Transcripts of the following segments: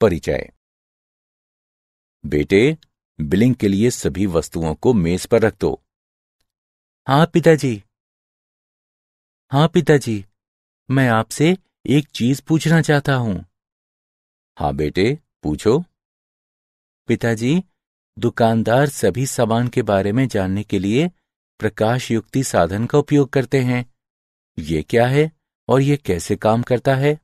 परिचय। बेटे, बिलिंग के लिए सभी वस्तुओं को मेज पर रख दो। हाँ पिताजी। हाँ पिताजी, मैं आपसे एक चीज पूछना चाहता हूं। हाँ बेटे, पूछो। पिताजी, दुकानदार सभी सामान के बारे में जानने के लिए प्रकाश युक्ति साधन का उपयोग करते हैं। ये क्या है और ये कैसे काम करता है?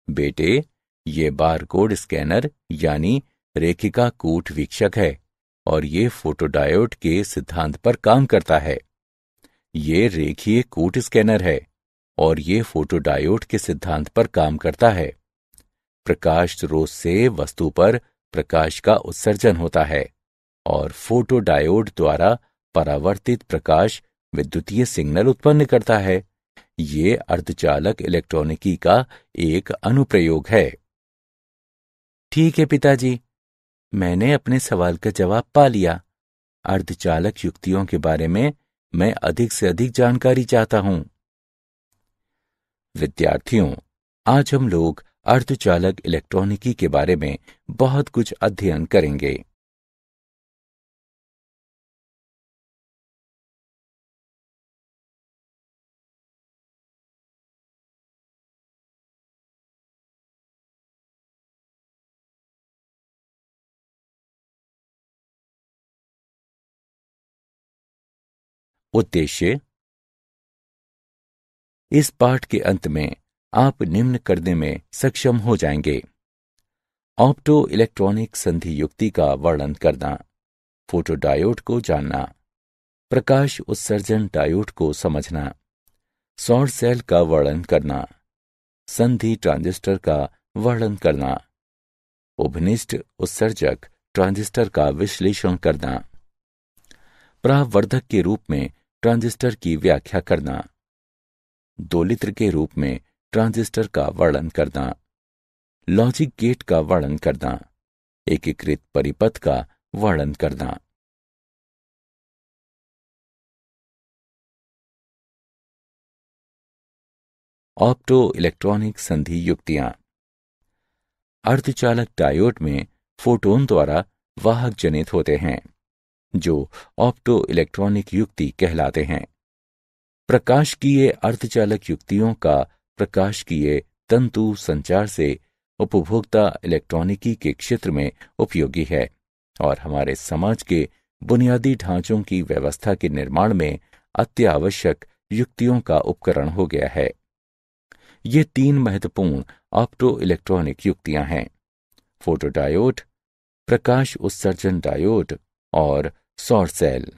बेटे, ये बारकोड स्कैनर यानी रेखिका कूट वीक्षक है और ये फोटोडायोड के सिद्धांत पर काम करता है। ये रेखीय कूट स्कैनर है और ये फोटोडायोड के सिद्धांत पर काम करता है। प्रकाश स्रोत से वस्तु पर प्रकाश का उत्सर्जन होता है और फोटोडायोड द्वारा परावर्तित प्रकाश विद्युतीय सिग्नल उत्पन्न करता है। ये अर्धचालक इलेक्ट्रॉनिकी का एक अनुप्रयोग है। ठीक है पिताजी, मैंने अपने सवाल का जवाब पा लिया। अर्धचालक युक्तियों के बारे में मैं अधिक से अधिक जानकारी चाहता हूं। विद्यार्थियों, आज हम लोग अर्धचालक इलेक्ट्रॉनिकी के बारे में बहुत कुछ अध्ययन करेंगे। उद्देश्य। इस पाठ के अंत में आप निम्न करने में सक्षम हो जाएंगे: ऑप्टो इलेक्ट्रॉनिक संधि युक्ति का वर्णन करना, फोटोडायोड को जानना, प्रकाश उत्सर्जन डायोड को समझना, सौर सेल का वर्णन करना, संधि ट्रांजिस्टर का वर्णन करना, उभनिष्ठ उत्सर्जक ट्रांजिस्टर का विश्लेषण करना, परावर्धक के रूप में ट्रांजिस्टर की व्याख्या करना, दोलित्र के रूप में ट्रांजिस्टर का वर्णन करना, लॉजिक गेट का वर्णन करना, एकीकृत परिपथ का वर्णन करना। ऑप्टो इलेक्ट्रॉनिक संधि युक्तियां। अर्धचालक डायोड में फोटोन द्वारा वाहक जनित होते हैं जो ऑप्टो इलेक्ट्रॉनिक युक्ति कहलाते हैं। प्रकाशकीय अर्धचालक युक्तियों का प्रकाशकीय तंतु संचार से उपभोक्ता इलेक्ट्रॉनिकी के क्षेत्र में उपयोगी है और हमारे समाज के बुनियादी ढांचों की व्यवस्था के निर्माण में अत्यावश्यक युक्तियों का उपकरण हो गया है। ये तीन महत्वपूर्ण ऑप्टो इलेक्ट्रॉनिक युक्तियां हैं: फोटोडायोड, प्रकाश उत्सर्जन डायोड और सौर सेल।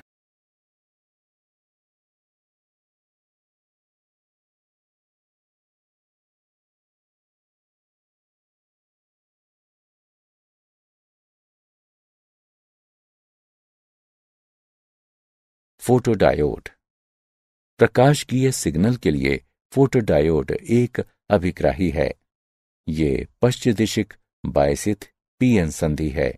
फोटोडायोड। प्रकाशकीय सिग्नल के लिए फोटोडायोड एक अभिग्राही है। ये पश्चदिशिक बायसित पीएन संधि है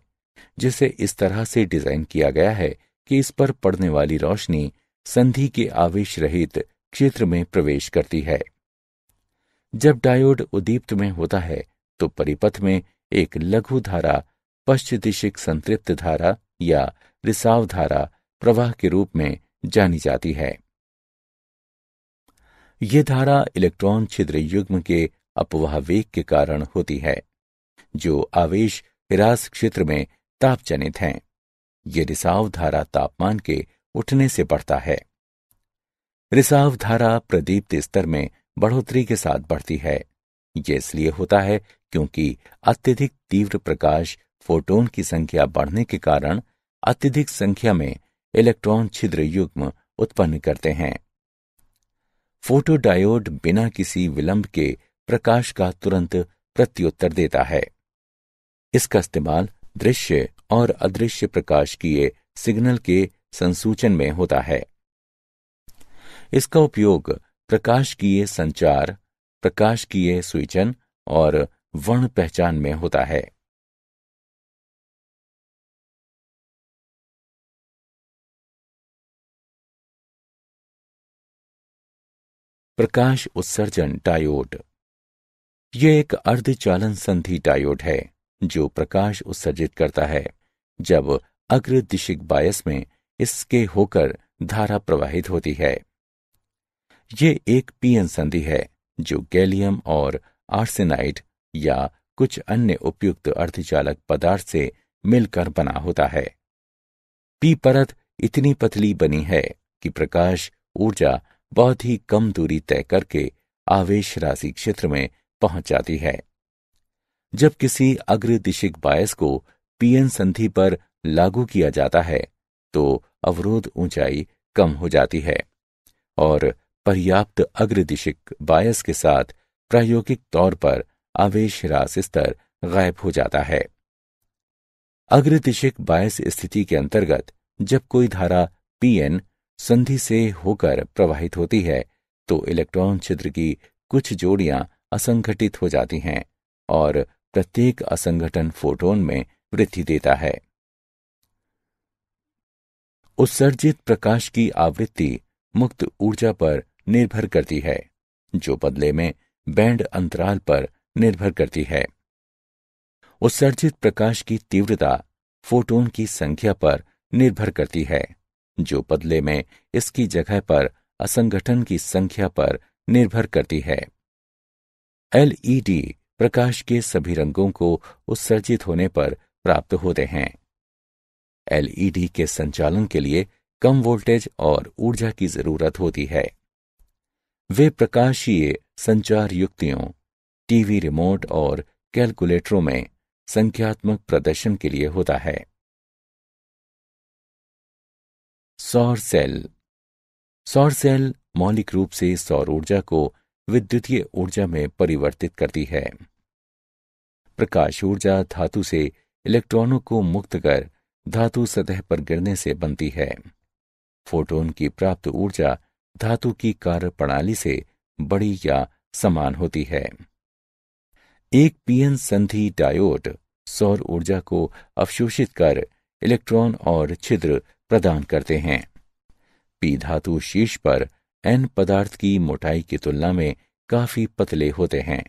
जिसे इस तरह से डिजाइन किया गया है कि इस पर पड़ने वाली रोशनी संधि के आवेश रहित क्षेत्र में प्रवेश करती है। जब डायोड उद्दीप्त में होता है तो परिपथ में एक लघु धारा पश्चदिशिक संतृप्त धारा या रिसाव धारा प्रवाह के रूप में जानी जाती है। ये धारा इलेक्ट्रॉन छिद्र युग्म के अपवाह वेग के कारण होती है जो आवेश ह्रास क्षेत्र में ताप जनित हैं। ये रिसाव धारा तापमान के उठने से बढ़ता है। रिसाव धारा प्रदीप्त स्तर में बढ़ोतरी के साथ बढ़ती है। ये इसलिए होता है क्योंकि अत्यधिक तीव्र प्रकाश फोटोन की संख्या बढ़ने के कारण अत्यधिक संख्या में इलेक्ट्रॉन छिद्र युग्म उत्पन्न करते हैं। फोटोडायोड बिना किसी विलंब के प्रकाश का तुरंत प्रत्युत्तर देता है। इसका इस्तेमाल दृश्य और अदृश्य प्रकाशकीय सिग्नल के संसूचन में होता है। इसका उपयोग प्रकाशकीय संचार, प्रकाशकीय स्विचन और वर्ण पहचान में होता है। प्रकाश उत्सर्जन डायोड। यह एक अर्धचालन संधि डायोड है जो प्रकाश उत्सर्जित करता है जब अग्रदिशिक बायस में इसके होकर धारा प्रवाहित होती है। ये एक पीएन संधि है जो गैलियम और आर्सेनाइड या कुछ अन्य उपयुक्त अर्धचालक पदार्थ से मिलकर बना होता है। पी परत इतनी पतली बनी है कि प्रकाश ऊर्जा बहुत ही कम दूरी तय करके आवेश राशि क्षेत्र में पहुंच जाती है। जब किसी अग्रदिशिक बायस को पीएन संधि पर लागू किया जाता है तो अवरोध ऊंचाई कम हो जाती है और पर्याप्त अग्रदिशिक बायस के साथ प्रायोगिक तौर पर आवेश ह्रास स्तर गायब हो जाता है। अग्रदिशिक बायस स्थिति के अंतर्गत जब कोई धारा पीएन संधि से होकर प्रवाहित होती है तो इलेक्ट्रॉन छिद्र की कुछ जोड़ियां असंगठित हो जाती हैं और प्रत्येक असंगठन फोटोन में वृद्धि देता है। उत्सर्जित प्रकाश की आवृत्ति मुक्त ऊर्जा पर निर्भर करती है जो बदले में बैंड अंतराल पर निर्भर करती है। उत्सर्जित प्रकाश की तीव्रता फोटोन की संख्या पर निर्भर करती है जो बदले में इसकी जगह पर असंगठन की संख्या पर निर्भर करती है। एलईडी प्रकाश के सभी रंगों को उत्सर्जित होने पर प्राप्त होते हैं। एलईडी के संचालन के लिए कम वोल्टेज और ऊर्जा की जरूरत होती है। वे प्रकाशीय संचार युक्तियों, टीवी रिमोट और कैलकुलेटरों में संख्यात्मक प्रदर्शन के लिए होता है। सौर सेल। सौर सेल मौलिक रूप से सौर ऊर्जा को विद्युतीय ऊर्जा में परिवर्तित करती है। प्रकाश ऊर्जा धातु से इलेक्ट्रॉनों को मुक्त कर धातु सतह पर गिरने से बनती है। फोटोन की प्राप्त ऊर्जा धातु की कार्य प्रणाली से बड़ी या समान होती है। एक पीएन संधि डायोड सौर ऊर्जा को अवशोषित कर इलेक्ट्रॉन और छिद्र प्रदान करते हैं। पी धातु शीर्ष पर एन पदार्थ की मोटाई की तुलना में काफी पतले होते हैं।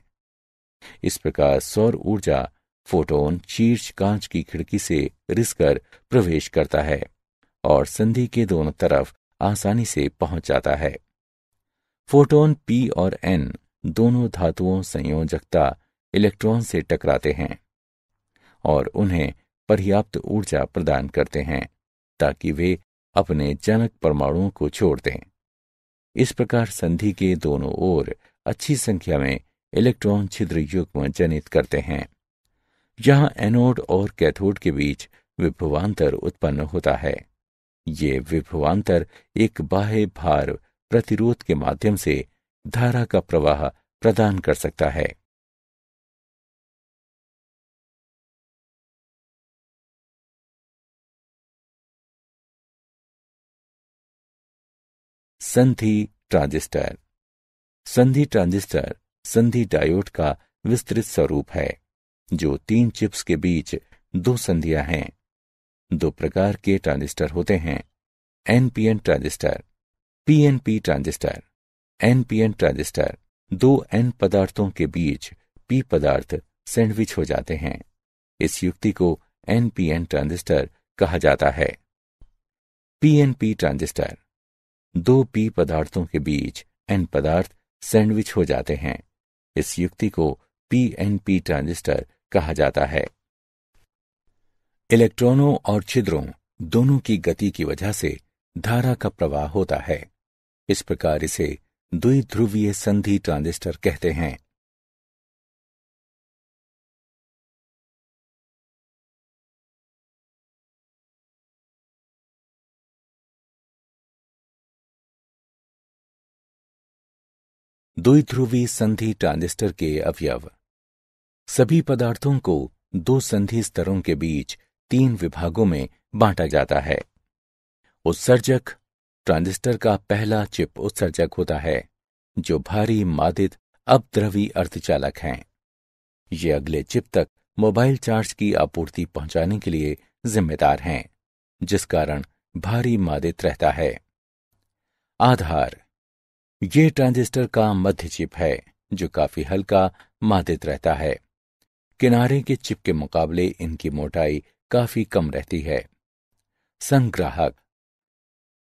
इस प्रकार सौर ऊर्जा फोटोन शीर्ष कांच की खिड़की से रिसकर प्रवेश करता है और संधि के दोनों तरफ आसानी से पहुंच जाता है। फोटोन पी और एन दोनों धातुओं संयोजकता इलेक्ट्रॉन से टकराते हैं और उन्हें पर्याप्त ऊर्जा प्रदान करते हैं ताकि वे अपने जनक परमाणुओं को छोड़ दें। इस प्रकार संधि के दोनों ओर अच्छी संख्या में इलेक्ट्रॉन छिद्र युग्म जनित करते हैं। यहां एनोड और कैथोड के बीच विभवांतर उत्पन्न होता है। ये विभवांतर एक बाह्य भार प्रतिरोध के माध्यम से धारा का प्रवाह प्रदान कर सकता है। संधि ट्रांजिस्टर। संधि ट्रांजिस्टर संधि डायोड का विस्तृत स्वरूप है जो 3 चिप्स के बीच 2 संधियां हैं। 2 प्रकार के ट्रांजिस्टर होते हैं, NPN transistor, PNP transistor. NPN transistor 2 N पदार्थों के बीच पी पदार्थ सैंडविच हो जाते हैं। इस युक्ति को एनपीएन ट्रांजिस्टर कहा जाता है। पीएनपी ट्रांजिस्टर 2 पी पदार्थों के बीच एन पदार्थ सैंडविच हो जाते हैं। इस युक्ति को पीएनपी ट्रांजिस्टर कहा जाता है। इलेक्ट्रॉनों और छिद्रों दोनों की गति की वजह से धारा का प्रवाह होता है। इस प्रकार इसे द्विध्रुवीय संधि ट्रांजिस्टर कहते हैं। द्विध्रुवी संधि ट्रांजिस्टर के अवयव। सभी पदार्थों को 2 संधि स्तरों के बीच 3 विभागों में बांटा जाता है। उत्सर्जक ट्रांजिस्टर का पहला चिप उत्सर्जक होता है जो भारी मादित अपद्रवी अर्धचालक हैं। ये अगले चिप तक मोबाइल चार्ज की आपूर्ति पहुंचाने के लिए जिम्मेदार हैं, जिस कारण भारी मादित रहता है। आधार। ये ट्रांजिस्टर का मध्य चिप है जो काफी हल्का मादित रहता है। किनारे के चिप के मुकाबले इनकी मोटाई काफी कम रहती है। संग्राहक,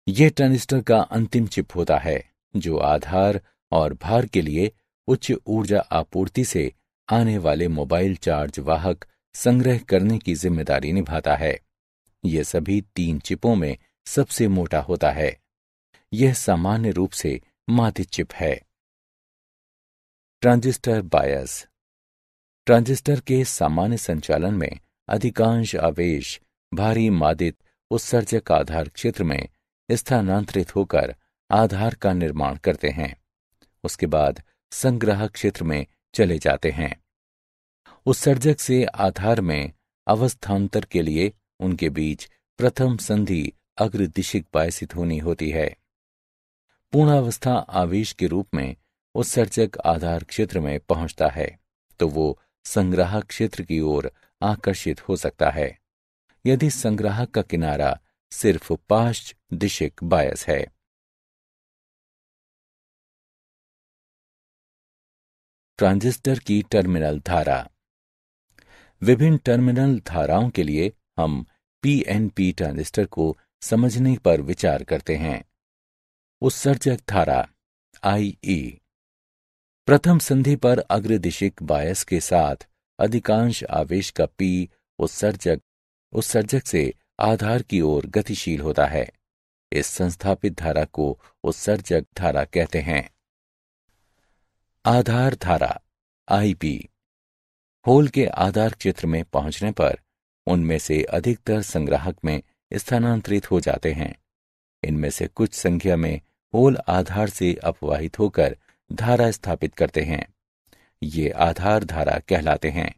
यह ट्रांजिस्टर का अंतिम चिप होता है जो आधार और भार के लिए उच्च ऊर्जा आपूर्ति से आने वाले मोबाइल चार्ज वाहक संग्रह करने की जिम्मेदारी निभाता है। यह सभी 3 चिपों में सबसे मोटा होता है। यह सामान्य रूप से मादित चिप है। ट्रांजिस्टर बायस, ट्रांजिस्टर के सामान्य संचालन में अधिकांश आवेश भारी मादित उत्सर्जक आधार क्षेत्र में स्थानांतरित होकर आधार का निर्माण करते हैं। उसके बाद संग्राहक क्षेत्र में चले जाते हैं। उत्सर्जक से आधार में अवस्थांतर के लिए उनके बीच प्रथम संधि अग्रदिशिक बायसित होनी होती है। पूर्णावस्था आवेश के रूप में उत्सर्जक आधार क्षेत्र में पहुंचता है तो वो संग्राहक क्षेत्र की ओर आकर्षित हो सकता है यदि संग्राहक का किनारा सिर्फ पाश्च दिशिक बायस है। ट्रांजिस्टर की टर्मिनल धारा, विभिन्न टर्मिनल धाराओं के लिए हम पीएनपी ट्रांजिस्टर को समझने पर विचार करते हैं। उत्सर्जक धारा IE, प्रथम संधि पर अग्रदिशिक बायस के साथ अधिकांश आवेश का P उत्सर्जक से आधार की ओर गतिशील होता है। इस संस्थापित धारा को उत्सर्जक धारा कहते हैं। आधार धारा IB, होल के आधार क्षेत्र में पहुंचने पर उनमें से अधिकतर संग्राहक में स्थानांतरित हो जाते हैं। इनमें से कुछ संख्या में होल आधार से अपवाहित होकर धारा स्थापित करते हैं। ये आधार धारा कहलाते हैं।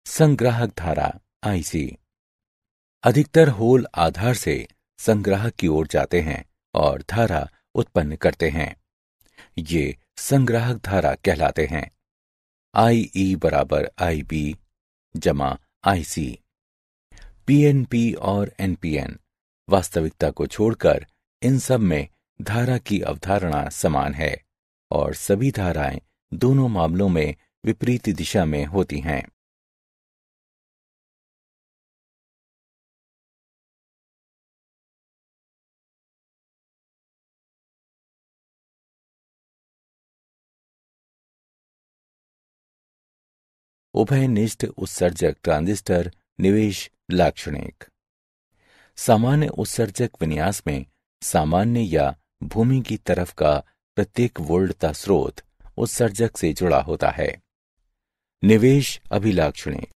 संग्राहक धारा IC, अधिकतर होल आधार से संग्राहक की ओर जाते हैं और धारा उत्पन्न करते हैं। ये संग्राहक धारा कहलाते हैं। IE बराबर IB जमा IC। PNP और NPN, वास्तविकता को छोड़कर इन सब में धारा की अवधारणा समान है और सभी धाराएं दोनों मामलों में विपरीत दिशा में होती हैं। उभयनिष्ठ उत्सर्जक ट्रांजिस्टर निवेश लाक्षणिक, सामान्य उत्सर्जक विन्यास में सामान्य या भूमि की तरफ का प्रत्येक वोल्टता स्रोत उत्सर्जक से जुड़ा होता है। निवेश अभिलाक्षणिक,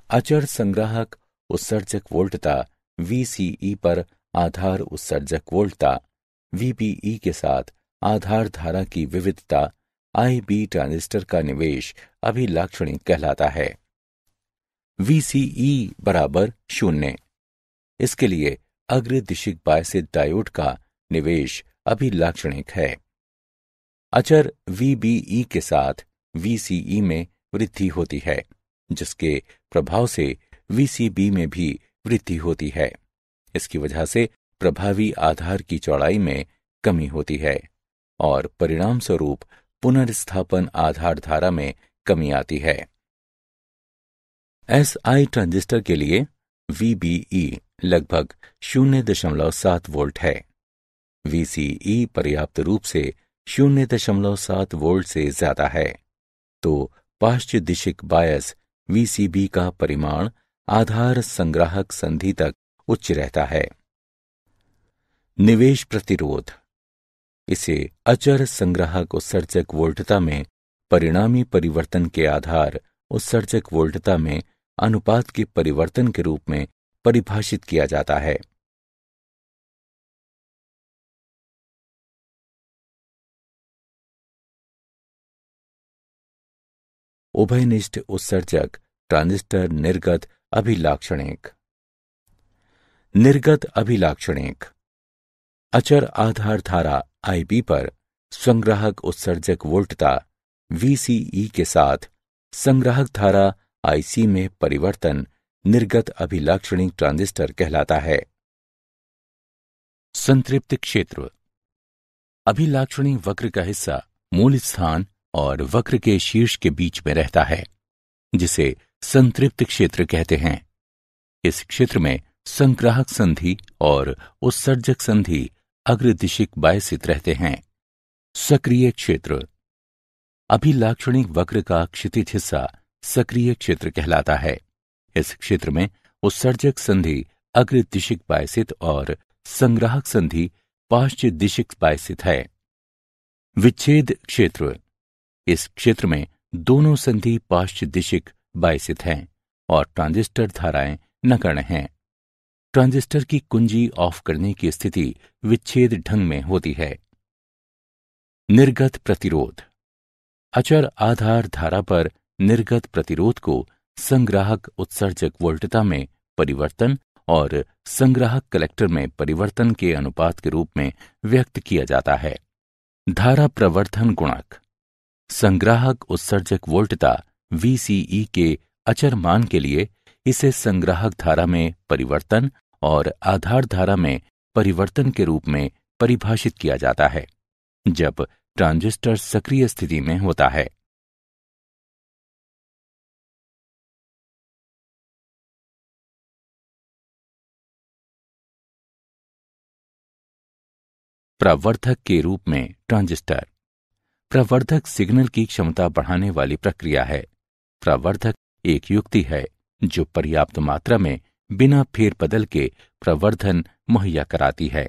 अचर संग्राहक उत्सर्जक वोल्टता VCE पर आधार उत्सर्जक वोल्टता VBE के साथ आधार धारा की विविधता IB ट्रांजिस्टर का निवेश अभिलाक्षणिक कहलाता है। VCE बराबर 0, इसके लिए अग्रदिशिक बायसित डायोड का निवेश अभिलाक्षणिक है। अचर VBE के साथ VCE में वृद्धि होती है जिसके प्रभाव से VCB में भी वृद्धि होती है। इसकी वजह से प्रभावी आधार की चौड़ाई में कमी होती है और परिणाम स्वरूप पुनर्स्थापन आधार धारा में कमी आती है। SI ट्रांजिस्टर के लिए VBE लगभग 0.7 वोल्ट है। VCE पर्याप्त रूप से 0.7 वोल्ट से ज्यादा है तो पाश्च दिशिक बायस VCB का परिमाण आधार संग्राहक संधि तक उच्च रहता है। निवेश प्रतिरोध, इसे अचर संग्राहक उत्सर्जक वोल्टता में परिणामी परिवर्तन के आधार उत्सर्जक वोल्टता में अनुपात के परिवर्तन के रूप में परिभाषित किया जाता है। उभयनिष्ठ उत्सर्जक ट्रांजिस्टर निर्गत अभिलाक्षणिक। निर्गत अभिलाक्षणिक, अचर आधार धारा IB पर संग्राहक उत्सर्जक वोल्टता VCE के साथ संग्राहक धारा IC में परिवर्तन निर्गत अभिलाक्षणिक ट्रांजिस्टर कहलाता है। संतृप्त क्षेत्र, अभिलाक्षणिक वक्र का हिस्सा मूल स्थान और वक्र के शीर्ष के बीच में रहता है, जिसे संतृप्त क्षेत्र कहते हैं। इस क्षेत्र में संग्राहक संधि और उत्सर्जक संधि अग्रदिशिक बायसित रहते हैं। सक्रिय क्षेत्र। अभिलाक्षणिक वक्र का क्षितिज हिस्सा सक्रिय क्षेत्र कहलाता है। इस क्षेत्र में उत्सर्जक संधि अग्रदिशिक बायसित और संग्राहक संधि पार्श्व दिशिक बायसित है। विच्छेद क्षेत्र। इस क्षेत्र में दोनों संधि पार्श्व दिशिक बायसित हैं और ट्रांजिस्टर धाराएं नगण्य हैं। ट्रांजिस्टर की कुंजी ऑफ करने की स्थिति विच्छेद ढंग में होती है। निर्गत प्रतिरोध। अचर आधार धारा पर निर्गत प्रतिरोध को संग्राहक उत्सर्जक वोल्टता में परिवर्तन और संग्राहक कलेक्टर में परिवर्तन के अनुपात के रूप में व्यक्त किया जाता है। धारा प्रवर्धन गुणक। संग्राहक उत्सर्जक वोल्टता VCE के अचर मान के लिए इसे संग्राहक धारा में परिवर्तन और आधार धारा में परिवर्तन के रूप में परिभाषित किया जाता है जब ट्रांजिस्टर सक्रिय स्थिति में होता है। प्रवर्धक के रूप में ट्रांजिस्टर। प्रवर्धक सिग्नल की क्षमता बढ़ाने वाली प्रक्रिया है। प्रवर्धक एक युक्ति है जो पर्याप्त मात्रा में बिना फेरबदल के प्रवर्धन मुहैया कराती है।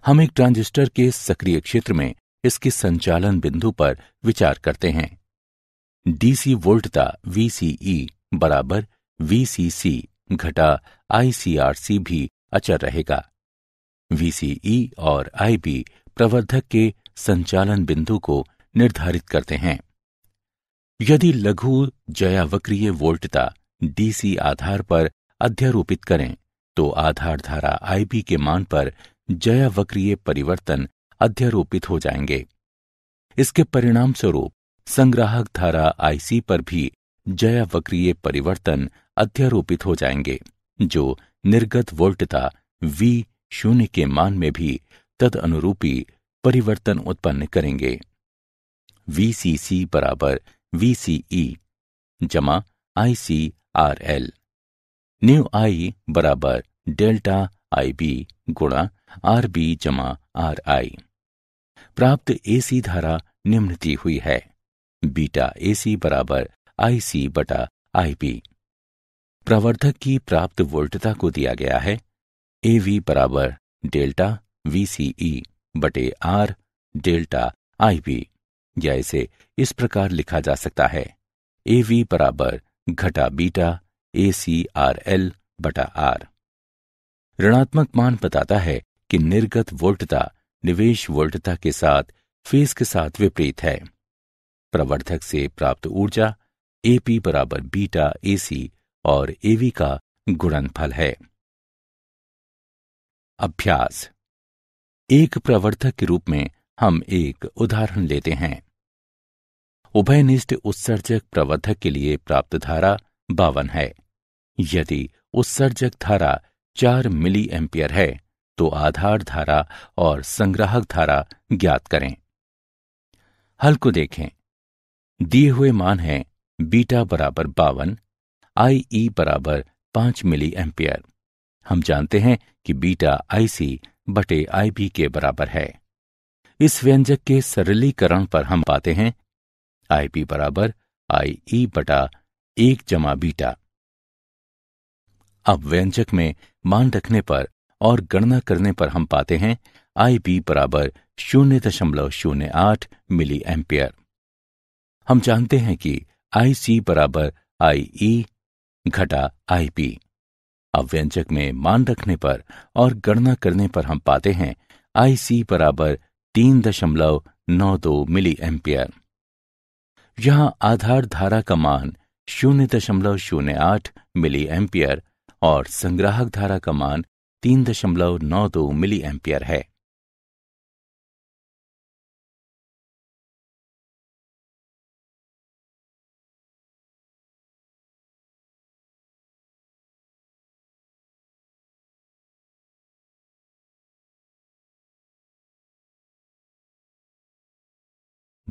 हम एक ट्रांजिस्टर के सक्रिय क्षेत्र में इसके संचालन बिंदु पर विचार करते हैं। डीसी वोल्टता VCE बराबर VCC घटा ICRC भी अचर रहेगा। VCE और IB प्रवर्धक के संचालन बिंदु को निर्धारित करते हैं। यदि लघु जयावक्रीय वोल्टता DC आधार पर अध्यारोपित करें तो आधार धारा IB के मान पर जयावक्रीय परिवर्तन अध्यारोपित हो जाएंगे। इसके परिणाम स्वरूप संग्राहक धारा IC पर भी जयावक्रीय परिवर्तन अध्यारोपित हो जाएंगे, जो निर्गत वोल्टता V0 के मान में भी तदनुरूपी परिवर्तन उत्पन्न करेंगे। VCC बराबर VCE जमा ICRL। न्यू I बराबर डेल्टा IB गुणा RB जमा RI। प्राप्त AC धारा निम्न दी हुई है। बीटा AC बराबर IC बटा IB। प्रवर्धक की प्राप्त वोल्टता को दिया गया है। AV बराबर डेल्टा VCE बटे R डेल्टा IB, या इसे इस प्रकार लिखा जा सकता है। AV बराबर घटा बीटा ACRL बटा R। ऋणात्मक मान बताता है कि निर्गत वोल्टता निवेश वोल्टता के साथ फेज के साथ विपरीत है। प्रवर्धक से प्राप्त ऊर्जा AP बराबर बीटा AC और AV का गुणनफल है। अभ्यास। एक प्रवर्धक के रूप में हम एक उदाहरण लेते हैं। उभयनिष्ठ उत्सर्जक प्रवर्धक के लिए प्राप्त धारा 52 है। यदि उत्सर्जक धारा 4 मिली एम्पियर है तो आधार धारा और संग्राहक धारा ज्ञात करें। हल को देखें। दिए हुए मान हैं बीटा बराबर 52, IE बराबर 5 मिली एम्पियर। हम जानते हैं कि बीटा IC बटे IB के बराबर है। इस व्यंजक के सरलीकरण पर हम पाते हैं IB बराबर IE बटा 1 जमा बीटा। अब व्यंजक में मान रखने पर और गणना करने पर हम पाते हैं IB बराबर 0.08 मिली एम्पियर। हम जानते हैं कि IC बराबर IE घटा IB। अब व्यंजक में मान रखने पर और गणना करने पर हम पाते हैं IC बराबर 3.92 मिली एम्पियर। यहां आधार धारा का मान 0.08 मिली एम्पियर और संग्राहक धारा का मान 3.92 मिली एम्पियर है।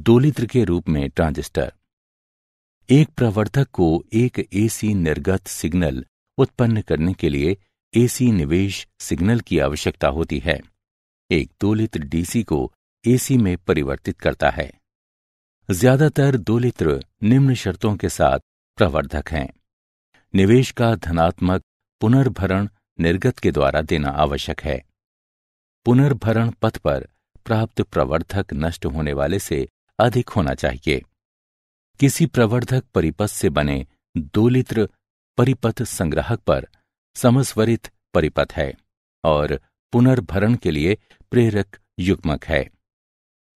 दोलित्र के रूप में ट्रांजिस्टर। एक प्रवर्धक को एक एसी निर्गत सिग्नल उत्पन्न करने के लिए एसी निवेश सिग्नल की आवश्यकता होती है। एक दोलित्र डीसी को एसी में परिवर्तित करता है। ज्यादातर दोलित्र निम्न शर्तों के साथ प्रवर्धक हैं। निवेश का धनात्मक पुनर्भरण निर्गत के द्वारा देना आवश्यक है। पुनर्भरण पथ पर प्राप्त प्रवर्धक नष्ट होने वाले से अधिक होना चाहिए। किसी प्रवर्धक परिपथ से बने दोलित्र परिपथ संग्राहक पर समस्वरित परिपथ है और पुनर्भरण के लिए प्रेरक युग्मक है।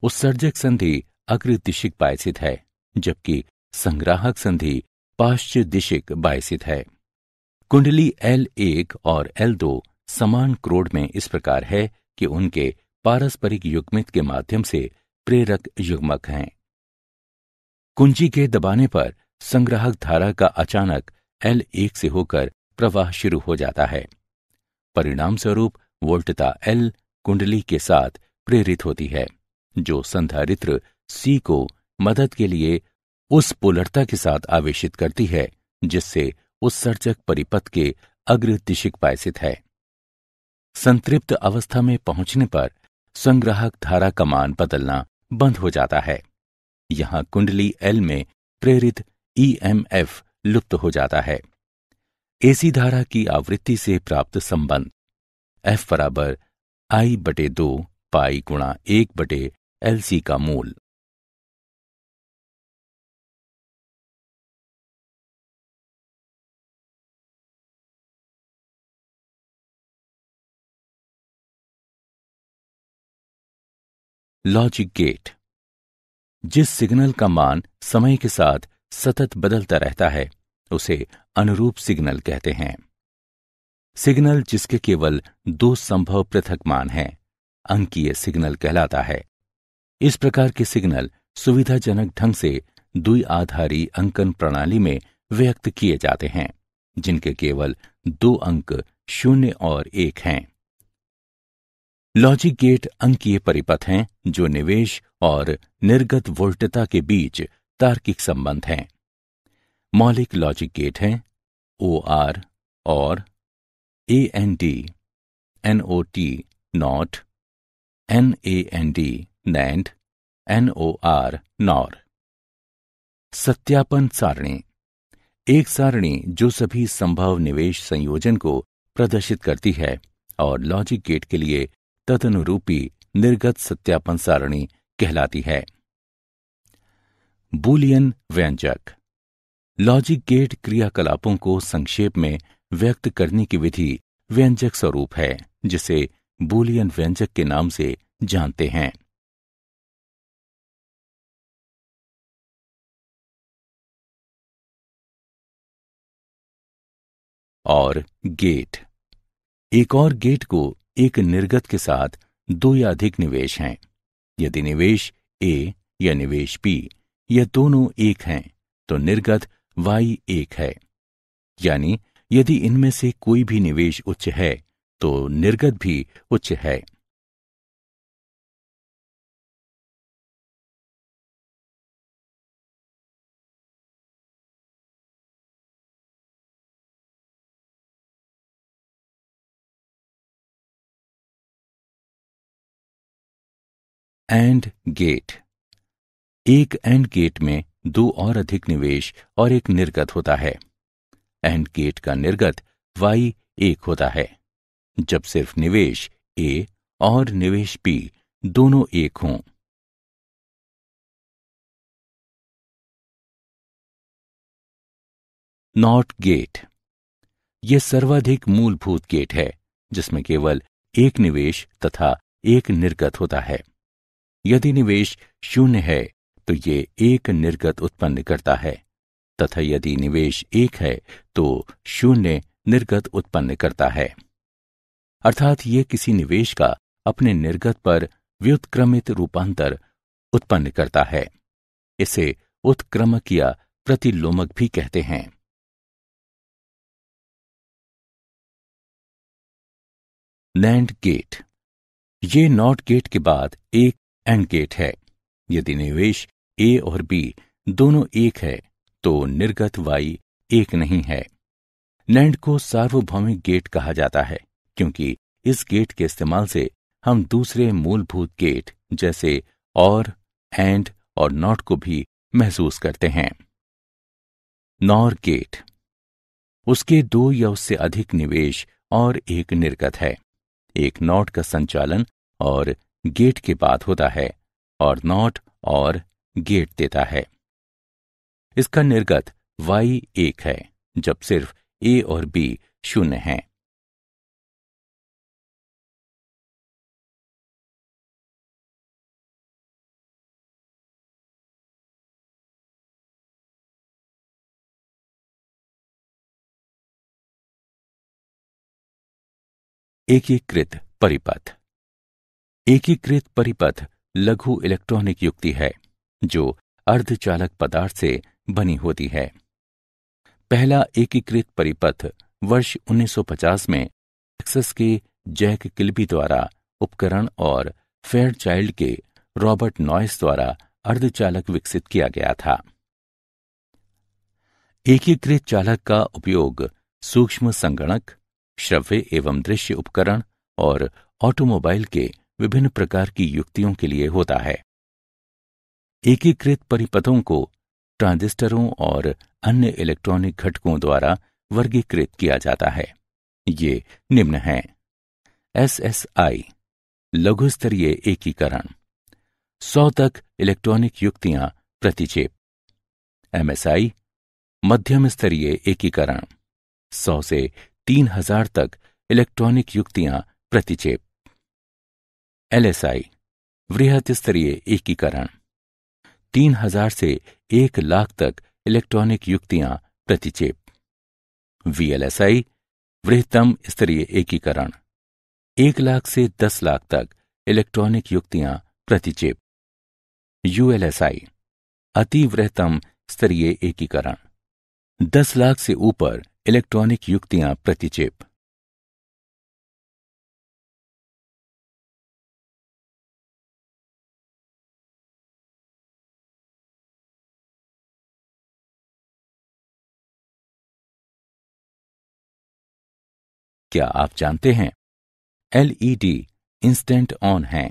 उत्सर्जक संधि अग्रदिशिक बायसित है, जबकि संग्राहक संधि पाश्च दिशिक बायसित है। कुंडली L1 और L2 समान क्रोड में इस प्रकार है कि उनके पारस्परिक युग्मित के माध्यम से प्रेरक युग्मक हैं। कुंजी के दबाने पर संग्राहक धारा का अचानक L1 से होकर प्रवाह शुरू हो जाता है। परिणाम स्वरूप वोल्टता L कुंडली के साथ प्रेरित होती है, जो संधारित्र C को मदद के लिए उस पोलरता के साथ आवेशित करती है जिससे उत्सर्जक परिपथ के अग्रदिशिक बायसित है। संतृप्त अवस्था में पहुंचने पर संग्राहक धारा का मान बदलना बंद हो जाता है। यहां कुंडली L में प्रेरित EMF लुप्त हो जाता है। एसी धारा की आवृत्ति से प्राप्त संबंध F बराबर I/2 पाई गुणा 1/LC का मूल। Logic gate. जिस सिग्नल का मान समय के साथ सतत बदलता रहता है उसे अनुरूप सिग्नल कहते हैं। सिग्नल जिसके केवल दो संभव पृथक मान हैं अंकीय सिग्नल कहलाता है। इस प्रकार के सिग्नल सुविधाजनक ढंग से द्विआधारी अंकन प्रणाली में व्यक्त किए जाते हैं, जिनके केवल दो अंक 0 और 1 हैं। लॉजिक गेट अंकीय परिपथ हैं जो निवेश और निर्गत वोल्टता के बीच तार्किक संबंध हैं। मौलिक लॉजिक गेट हैं OR और AND, NOT NOT, NAND NAND, NOR NOR। सत्यापन सारणी एक सारणी जो सभी संभव निवेश संयोजन को प्रदर्शित करती है और लॉजिक गेट के लिए तदनुरूपी निर्गत सत्यापन सारणी कहलाती है। बूलियन व्यंजक। लॉजिक गेट क्रियाकलापों को संक्षेप में व्यक्त करने की विधि व्यंजक स्वरूप है, जिसे बूलियन व्यंजक के नाम से जानते हैं। और गेट। एक और गेट को एक निर्गत के साथ दो या अधिक निवेश हैं। यदि निवेश A या निवेश B ये दोनों एक हैं तो निर्गत Y1 है, यानी यदि इनमें से कोई भी निवेश उच्च है तो निर्गत भी उच्च है। AND gate. एक एंड गेट में दो और अधिक निवेश और एक निर्गत होता है। एंड गेट का निर्गत Y1 होता है जब सिर्फ निवेश A और निवेश B दोनों एक हों। Not gate. यह सर्वाधिक मूलभूत गेट है जिसमें केवल एक निवेश तथा एक निर्गत होता है। यदि निवेश 0 है तो ये एक निर्गत उत्पन्न करता है तथा यदि निवेश 1 है तो 0 निर्गत उत्पन्न करता है। अर्थात ये किसी निवेश का अपने निर्गत पर व्युत्क्रमित रूपांतर उत्पन्न करता है। इसे उत्क्रमक या प्रतिलोमक भी कहते हैं। NAND gate. ये नॉट गेट के बाद एक एंड गेट है। यदि निवेश ए और बी दोनों एक है तो निर्गत वाई एक नहीं है। नैंड को सार्वभौमिक गेट कहा जाता है क्योंकि इस गेट के इस्तेमाल से हम दूसरे मूलभूत गेट जैसे और, एंड और नॉट को भी महसूस करते हैं। नॉर गेट, उसके दो या उससे अधिक निवेश और एक निर्गत है। एक नॉट का संचालन और गेट के बाद होता है और नॉट और गेट देता है। इसका निर्गत y एक है जब सिर्फ a और b शून्य हैं। एकीकृत परिपथ। एकीकृत परिपथ लघु इलेक्ट्रॉनिक युक्ति है जो अर्धचालक पदार्थ से बनी होती है। पहला एकीकृत परिपथ वर्ष 1950 में टेक्सास के जैक किल्बी द्वारा उपकरण और फेयरचाइल्ड के रॉबर्ट नॉइस द्वारा अर्धचालक विकसित किया गया था। एकीकृत चालक का उपयोग सूक्ष्म संगणक, श्रव्य एवं दृश्य उपकरण और ऑटोमोबाइल के विभिन्न प्रकार की युक्तियों के लिए होता है। एकीकृत परिपथों को ट्रांजिस्टरों और अन्य इलेक्ट्रॉनिक घटकों द्वारा वर्गीकृत किया जाता है। ये निम्न हैं: SSI लघु स्तरीय एकीकरण, 100 तक इलेक्ट्रॉनिक युक्तियां प्रति चिप। MSI मध्यम स्तरीय एकीकरण, 100 से 3000 तक इलेक्ट्रॉनिक युक्तियां प्रति चिप। LSI वृहत स्तरीय एकीकरण, 3000 से 1 लाख तक इलेक्ट्रॉनिक युक्तियां प्रति चिप। VLSI वृहत्तम स्तरीय एकीकरण, 1 लाख से 10 लाख तक इलेक्ट्रॉनिक युक्तियां प्रति चिप। ULSI अति वृहत्तम स्तरीय एकीकरण, 10 लाख से ऊपर इलेक्ट्रॉनिक युक्तियां प्रति चिप। क्या आप जानते हैं LED इंस्टेंट ऑन हैं,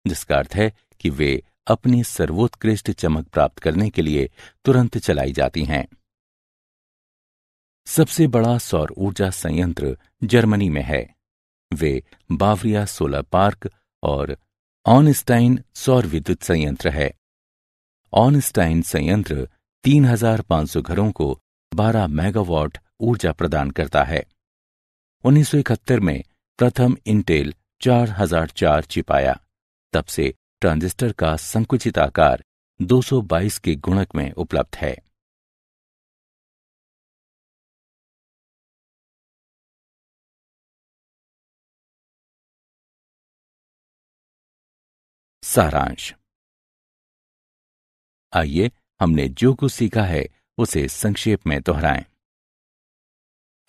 जिसका अर्थ है कि वे अपनी सर्वोत्कृष्ट चमक प्राप्त करने के लिए तुरंत चलाई जाती हैं। सबसे बड़ा सौर ऊर्जा संयंत्र जर्मनी में है। वे बावरिया सोलर पार्क और ऑनस्टाइन सौर विद्युत संयंत्र है। ऑनस्टाइन संयंत्र 3500 घरों को 12 मेगावाट ऊर्जा प्रदान करता है। 1971 में प्रथम इंटेल 4004 चिप आया। तब से ट्रांजिस्टर का संकुचित आकार 222 के गुणक में उपलब्ध है। सारांश। आइए हमने जो कुछ सीखा है उसे संक्षेप में दोहराएं।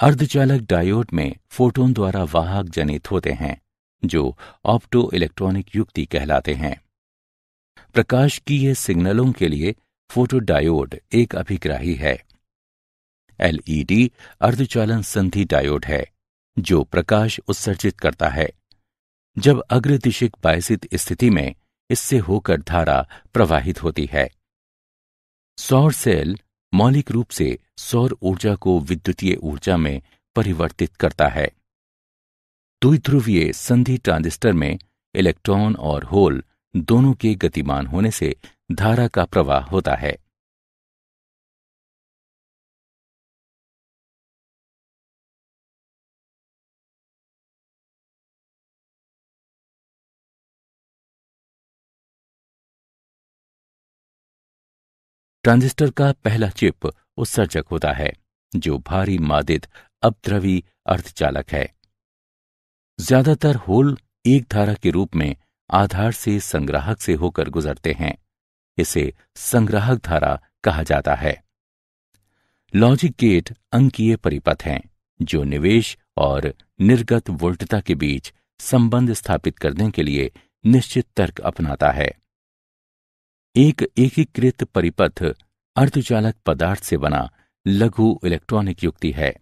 अर्धचालक डायोड में फोटोन द्वारा वाहक जनित होते हैं जो ऑप्टो इलेक्ट्रॉनिक युक्ति कहलाते हैं। प्रकाशकीय सिग्नलों के लिए फोटोडायोड एक अभिग्राही है। LED अर्धचालन संधि डायोड है जो प्रकाश उत्सर्जित करता है। जब अग्रदिशिक बायसित स्थिति में इससे होकर धारा प्रवाहित होती है। सौर सेल मौलिक रूप से सौर ऊर्जा को विद्युतीय ऊर्जा में परिवर्तित करता है। द्विध्रुवीय संधि ट्रांजिस्टर में इलेक्ट्रॉन और होल दोनों के गतिमान होने से धारा का प्रवाह होता है। ट्रांजिस्टर का पहला चिप उत्सर्जक होता है जो भारी मादित अपद्रवी अर्धचालक है। ज्यादातर होल एक धारा के रूप में आधार से संग्राहक से होकर गुजरते हैं। इसे संग्राहक धारा कहा जाता है। लॉजिक गेट अंकीय परिपथ हैं जो निवेश और निर्गत वोल्टता के बीच संबंध स्थापित करने के लिए निश्चित तर्क अपनाता है। एक एकीकृत परिपथ अर्धचालक पदार्थ से बना लघु इलेक्ट्रॉनिक युक्ति है।